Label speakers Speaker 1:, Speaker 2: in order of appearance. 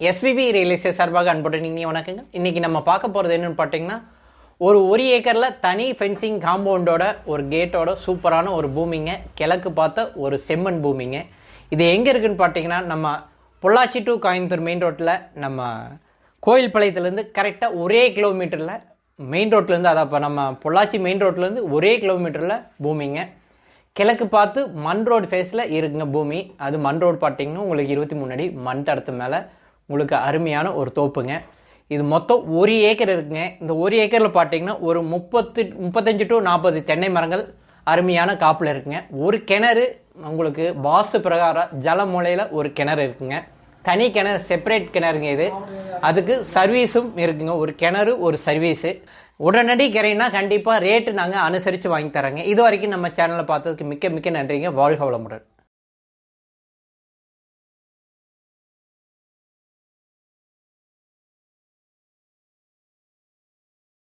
Speaker 1: SPB real estate சார்பாக அன்புடன் நீங்கள் வணக்கங்க. இன்றைக்கி நம்ம பார்க்க போகிறது என்னென்னு பார்த்தீங்கன்னா, ஒரு ஏக்கரில் தனி ஃபென்சிங் காம்பவுண்டோட ஒரு கேட்டோட சூப்பரான ஒரு பூமிங்க. கிழக்கு பார்த்த ஒரு செம்மண் பூமிங்க. இது எங்கே இருக்குதுன்னு பார்த்தீங்கன்னா, நம்ம பொள்ளாச்சி டு கோயம்புத்தூர் மெயின் ரோட்டில் நம்ம கோயில்பாளையத்துலேருந்து கரெக்டாக ஒரே கிலோமீட்டரில் மெயின் ரோட்லேருந்து, அதை இப்போ நம்ம பொள்ளாச்சி மெயின் ரோட்லேருந்து ஒரே கிலோமீட்டரில் பூமிங்க. கிழக்கு பார்த்து மண் ரோடு ஃபேஸில் இருக்குங்க பூமி. அது மண் ரோடு பார்த்தீங்கன்னா உங்களுக்கு 23 அடி மண் தடத்து மேலே உங்களுக்கு அருமையான ஒரு தோப்புங்க. இது மொத்தம் 1 ஏக்கர் இருக்குங்க. இந்த 1 ஏக்கரில் பார்த்தீங்கன்னா ஒரு 35 to 40 தென்னை மரங்கள் அருமையான காப்பில் இருக்குங்க. ஒரு கிணறு உங்களுக்கு வாஸ்து பிரகாரம் ஜல மூலையில் ஒரு கிணறு இருக்குங்க. தனி கிணறு, செப்பரேட் கிணறுங்க இது. அதுக்கு சர்வீஸும் இருக்குங்க. ஒரு கிணறு, ஒரு சர்வீஸு. உடனடி கிரைனா கண்டிப்பாக ரேட்டு நாங்கள் அனுசரித்து வாங்கி தரோங்க. இது வரைக்கும் நம்ம சேனலை பார்த்ததுக்கு மிக்க நன்றிங்க. வாழ்க வளமுடன்.